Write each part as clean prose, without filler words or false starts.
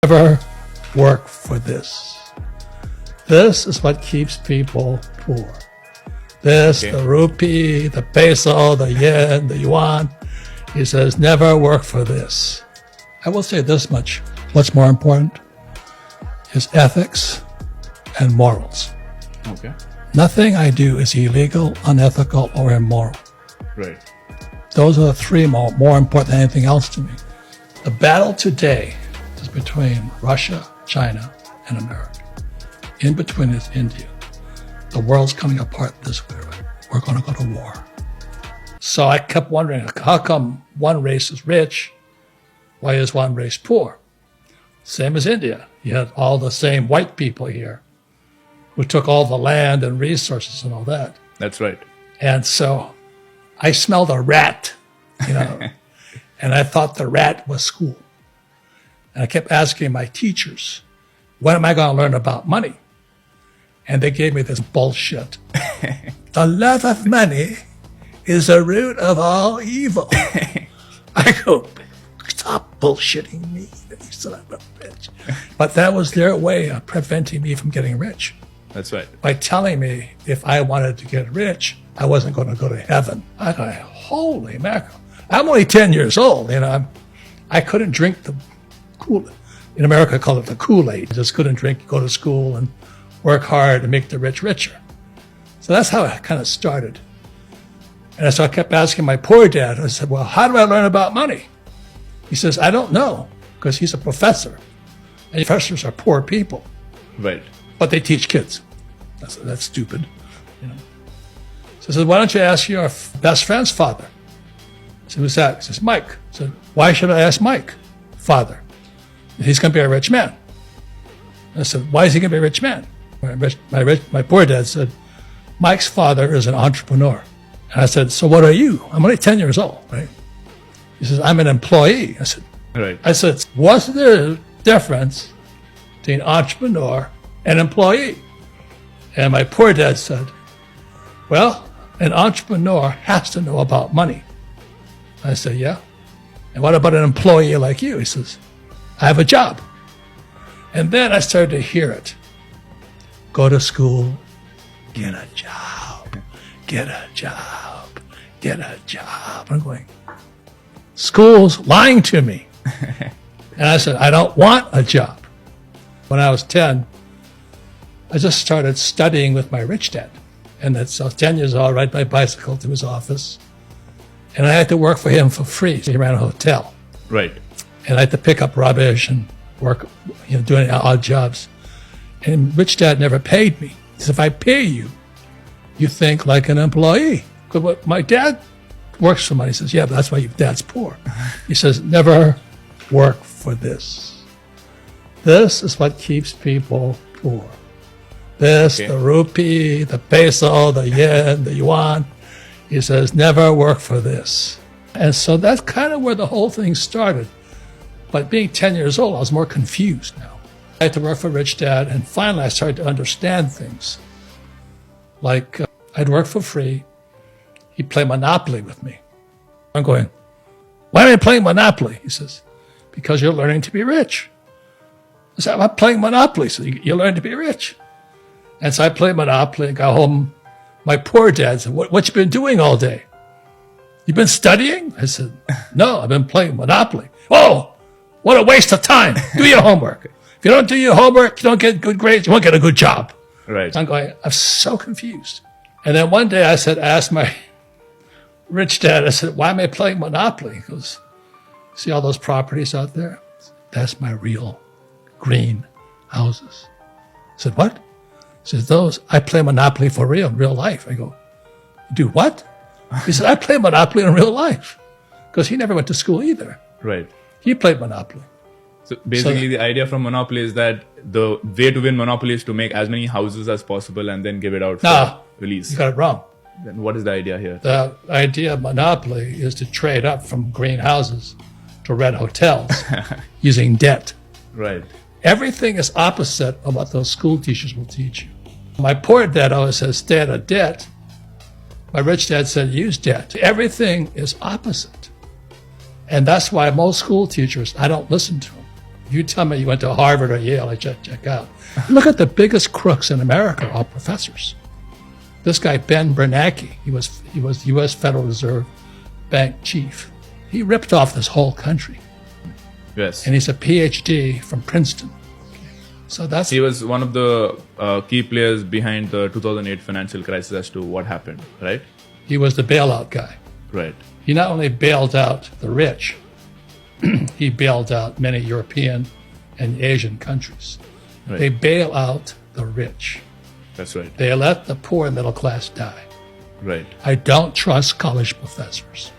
Never work for this. This is what keeps people poor. This, the rupee, the peso, the yen, the yuan. He says, never work for this. I will say this much. What's more important is ethics and morals. Okay. Nothing I do is illegal, unethical, or immoral. Right. Those are the three more important than anything else to me. The battle today is between Russia, China, and America. In between is India. The world's coming apart this way. We're going to go to war. So I kept wondering, how come one race is rich? Why is one race poor? Same as India. You had all the same white people here who took all the land and resources and all that. That's right. And so I smelled a rat, and I thought the rat was school. And I kept asking my teachers, when am I going to learn about money? And they gave me this bullshit. The love of money is the root of all evil. I go, stop bullshitting me, you son of a bitch. But that was their way of preventing me from getting rich. That's right. By telling me if I wanted to get rich, I wasn't going to go to heaven. I go, holy mackerel. I'm only 10 years old, I couldn't drink the Kool-Aid. In America, I call it the Kool-Aid. I just couldn't drink, go to school and work hard to make the rich richer. So that's how it kind of started. And so I kept asking my poor dad, I said, well, how do I learn about money? He says, I don't know, because he's a professor. And professors are poor people. Right. But they teach kids. That's stupid. So I said, why don't you ask your best friend's father? I said, who's that? He says, Mike. I said, why should I ask Mike, father? He's going to be a rich man. I said, why is he going to be a rich man? My poor dad said, Mike's father is an entrepreneur. And I said, so what are you? I'm only 10 years old, right? He says, I'm an employee. I said, Right. I said, what's the difference between entrepreneur and employee? And my poor dad said, well, an entrepreneur has to know about money. I said, yeah. And what about an employee like you? He says, I have a job. And then I started to hear it. Go to school, get a job, get a job, get a job. I'm going, school's lying to me. And I said, I don't want a job. When I was 10, I just started studying with my rich dad. And I was 10 years old, ride my bicycle to his office. And I had to work for him for free. He ran a hotel. Right. And I had to pick up rubbish and work, doing odd jobs. And rich dad never paid me. He said, if I pay you, you think like an employee. Because my dad works for money. He says, yeah, but that's why your dad's poor. He says, never work for this. This is what keeps people poor. This, the rupee, the peso, the yen, the yuan. He says, never work for this. And so that's kind of where the whole thing started. But being 10 years old, I was more confused now. I had to work for Rich Dad, and finally I started to understand things. Like, I'd work for free. He'd play Monopoly with me. I'm going, why am I playing Monopoly? He says, because you're learning to be rich. I said, I'm playing Monopoly, so you learn to be rich. And so I played Monopoly and got home. My poor dad said, what you been doing all day? You been studying? I said, no, I've been playing Monopoly. Oh, what a waste of time. Do your homework. If you don't do your homework, you don't get good grades, you won't get a good job. Right. I'm going, I'm so confused. And then one day I asked my rich dad, I said, why am I playing Monopoly? He goes, see all those properties out there? That's my real green houses. I said, what? He says, those, I play Monopoly for real, in real life. I go, you do what? He said, I play Monopoly in real life. Because he never went to school either. Right. He played Monopoly. So basically the idea from Monopoly is that the way to win Monopoly is to make as many houses as possible and then give it out for release. You got it wrong. Then what is the idea here? The idea of Monopoly is to trade up from green houses to red hotels using debt. Right. Everything is opposite of what those school teachers will teach you. My poor dad always says, stay out of debt. My rich dad said, use debt. Everything is opposite. And that's why most school teachers, I don't listen to them. If you tell me you went to Harvard or Yale, I check out. Look at the biggest crooks in America, all professors. This guy, Ben Bernanke, he was U.S. Federal Reserve Bank chief. He ripped off this whole country. Yes. And he's a PhD from Princeton. So that's... He was one of the key players behind the 2008 financial crisis as to what happened, right? He was the bailout guy. Right. He not only bailed out the rich, he bailed out many European and Asian countries. Right. They bail out the rich. That's right. They let the poor and middle class die. Right. I don't trust college professors.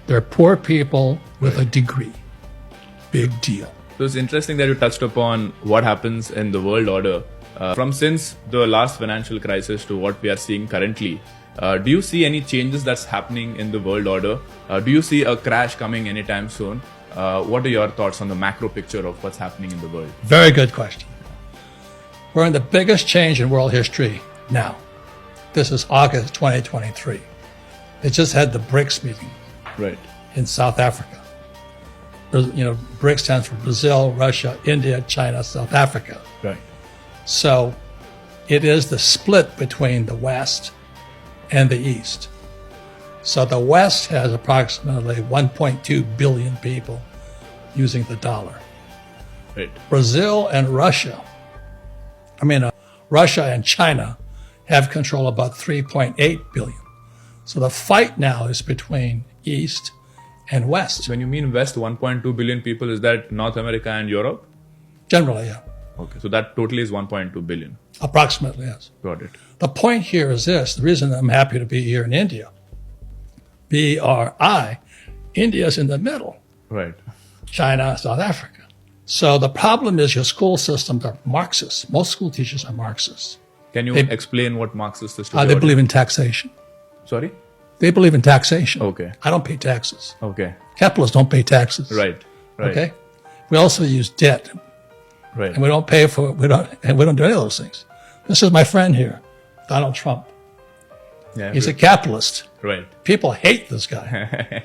They're poor people with a degree. Big deal. So it's interesting that you touched upon what happens in the world order. From since the last financial crisis to what we are seeing currently, do you see any changes that's happening in the world order? Do you see a crash coming anytime soon? What are your thoughts on the macro picture of what's happening in the world? Very good question. We're in the biggest change in world history now. This is August 2023. They just had the BRICS meeting Right. in South Africa. BRICS stands for Brazil, Russia, India, China, South Africa. Right. So it is the split between the West and the East. So the West has approximately 1.2 billion people using the dollar. Right. Brazil and Russia, Russia and China have control of about 3.8 billion. So the fight now is between East and West. When you mean West, 1.2 billion people, is that North America and Europe? Generally, yeah. Okay. So that totally is 1.2 billion. Approximately, yes. Got it. The point here is this. The reason I'm happy to be here in India, BRI, India's in the middle. Right. China, South Africa. So the problem is your school systems are Marxist. Most school teachers are Marxists. Can you explain what Marxist is? They believe in taxation. Sorry? They believe in taxation. Okay. I don't pay taxes. Okay. Capitalists don't pay taxes. Right. Right. Okay. We also use debt, Right. and we don't pay for it. We don't do any of those things. This is my friend here, Donald Trump. Yeah. He's a capitalist. Right. People hate this guy,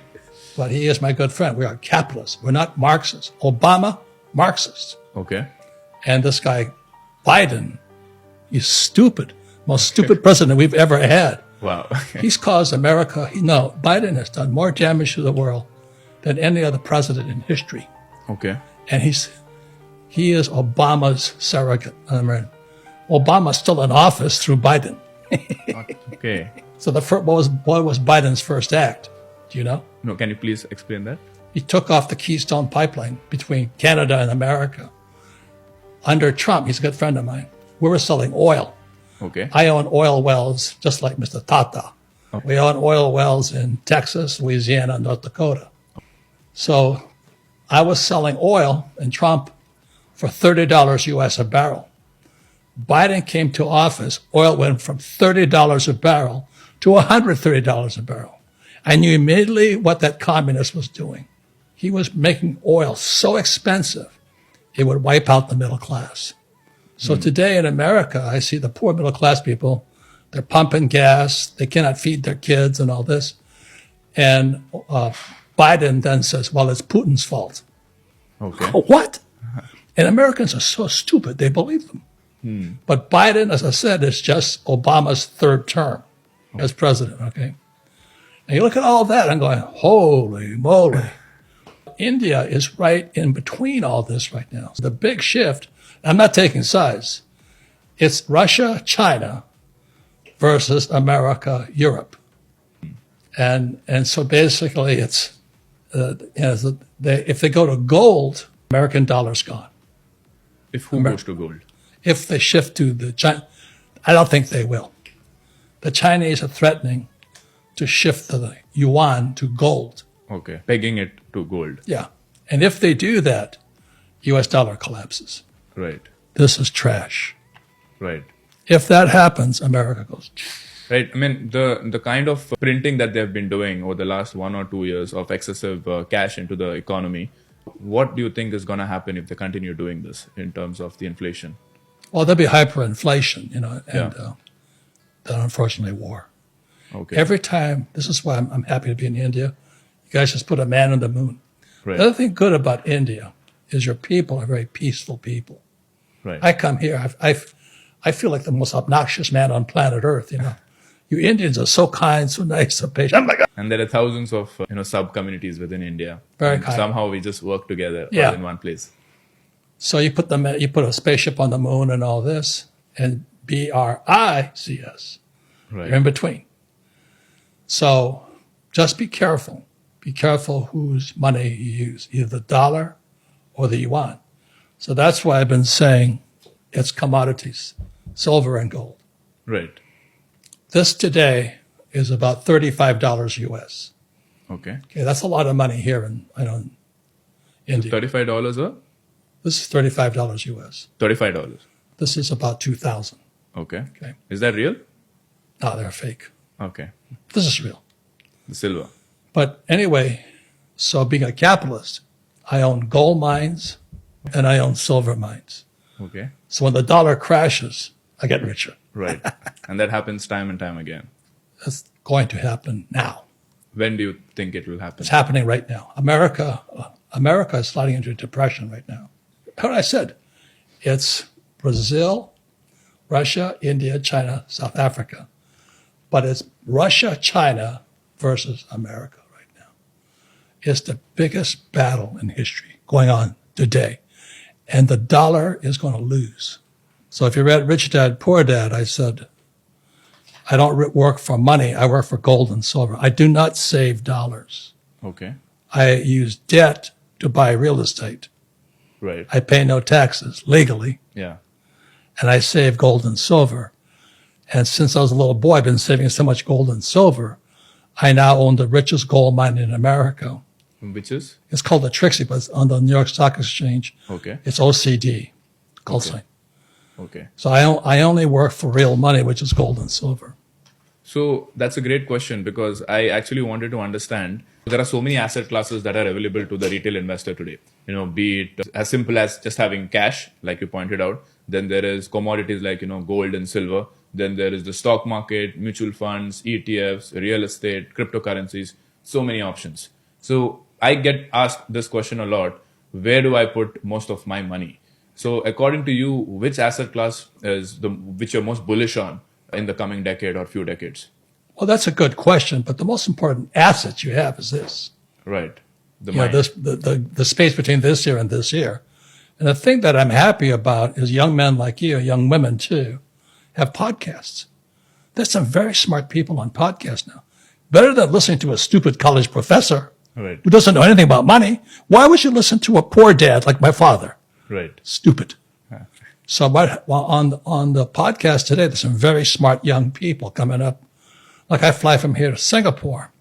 but he is my good friend. We are capitalists. We're not Marxists. Obama, Marxist. Okay. And this guy, Biden, he's stupid. Most stupid president we've ever had. Wow. He's caused America, Biden has done more damage to the world than any other president in history. Okay. And he is Obama's surrogate. Obama's still in office through Biden. Okay. So what was Biden's first act? Do you know? No, can you please explain that? He took off the Keystone Pipeline between Canada and America. Under Trump, he's a good friend of mine. We were selling oil. Okay. I own oil wells, just like Mr. Tata. Okay. We own oil wells in Texas, Louisiana, North Dakota. So I was selling oil in Trump for $30 US a barrel. Biden came to office, oil went from $30 a barrel to $130 a barrel. I knew immediately what that communist was doing. He was making oil so expensive, it would wipe out the middle class. So today in America, I see the poor middle class people, they're pumping gas, they cannot feed their kids and all this. And Biden then says, well, it's Putin's fault. Okay. What? And Americans are so stupid, they believe them. But Biden, as I said, is just Obama's third term as president, okay? And you look at all that, I'm going, holy moly. India is right in between all this right now. The big shift, I'm not taking sides. It's Russia, China versus America, Europe. And so basically it's, if they go to gold, American dollar's gone. If who goes to gold? If they shift to the China, I don't think they will. The Chinese are threatening to shift the yuan to gold. Okay. Pegging it to gold. Yeah. And if they do that, US dollar collapses. Right. This is trash. Right. If that happens, America goes. Right. I mean, the kind of printing that they've been doing over the last 1 or 2 years of excessive cash into the economy, what do you think is going to happen if they continue doing this in terms of the inflation? Well, there'll be hyperinflation, and then unfortunately war. Okay. Every time, this is why I'm happy to be in India. You guys just put a man on the moon. Right. The other thing good about India is your people are very peaceful people. Right. I come here, I feel like the most obnoxious man on planet Earth, you know. You Indians are so kind, so nice, so patient. I'm like, And there are thousands of sub communities within India. Very And kind. somehow we just work together Yeah. all in one place. so you put a spaceship on the moon and all this, and BRICS, Right. you're in between. So just be careful. Be careful whose money you use, either the dollar or the yuan. So that's why I've been saying it's commodities, silver and gold. Right. This today is about $35 US. Okay. Okay, that's a lot of money here in India. $35 or This is $35 US. $35? This is about 2,000. Okay. Okay. Is that real? No, they're fake. Okay. This is real. The silver. But anyway, so being a capitalist, I own gold mines and I own silver mines. Okay. So when the dollar crashes, I get richer. Right. And that happens time and time again. That's going to happen now. When do you think it will happen? It's happening right now. America is sliding into depression right now. What I said, it's Brazil, Russia, India, China, South Africa. But it's Russia, China versus America right now. It's the biggest battle in history going on today. And the dollar is going to lose. So if you read Rich Dad, Poor Dad, I said, I don't work for money. I work for gold and silver. I do not save dollars. Okay. I use debt to buy real estate. Right. I pay no taxes legally, Yeah. and I save gold and silver. And since I was a little boy, I've been saving so much gold and silver. I now own the richest gold mine in America. Which is? It's called the Trixie, but it's on the New York Stock Exchange. Okay. It's OCD, gold Okay. sign. Okay. So I only work for real money, which is gold and silver. So that's a great question because I actually wanted to understand there are so many asset classes that are available to the retail investor today. Be it as simple as just having cash, like you pointed out. Then there is commodities like, gold and silver. Then there is the stock market, mutual funds, ETFs, real estate, cryptocurrencies, so many options. So I get asked this question a lot. Where do I put most of my money? So according to you, which asset class is which you're most bullish on in the coming decade or few decades? Well, that's a good question, but the most important asset you have is this. Right. The You know, mind. the space between this year and this year. And the thing that I'm happy about is young men like you, young women too, have podcasts. There's some very smart people on podcasts now. Better than listening to a stupid college professor Right. who doesn't know anything about money. Why would you listen to a poor dad like my father? Right. Stupid. So on the podcast today, there's some very smart young people coming up. Like I fly from here to Singapore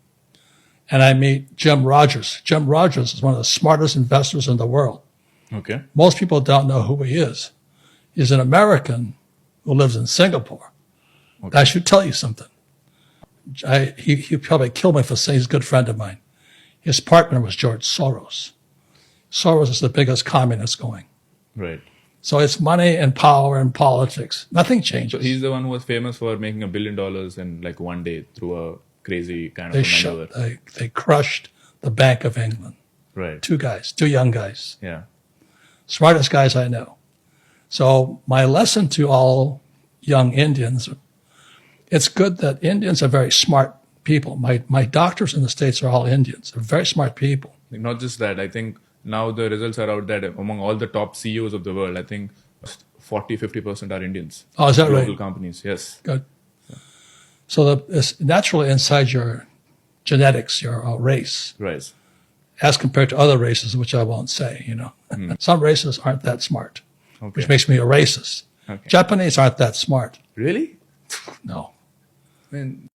and I meet Jim Rogers. Jim Rogers is one of the smartest investors in the world. Okay. Most people don't know who he is. He's an American who lives in Singapore. Okay. I should tell you something. He probably killed me for saying he's a good friend of mine. His partner was George Soros. Soros is the biggest communist going. Right. So it's money and power and politics. Nothing changes. So he's the one who was famous for making $1 billion in like one day through a crazy kind of a maneuver. They crushed the Bank of England. Right. Two young guys, Yeah. smartest guys I know. So my lesson to all young Indians, it's good that Indians are very smart people. My doctors in the States are all Indians. They're very smart people. Not just that, I think now the results are out that among all the top CEOs of the world, I think 40-50% are Indians. Oh, is that Global right? companies, yes. Good. So it's naturally inside your genetics, your race, Right. as compared to other races, which I won't say, Some races aren't that smart, Okay. which makes me a racist. Okay. Japanese aren't that smart. Really? No. I mean,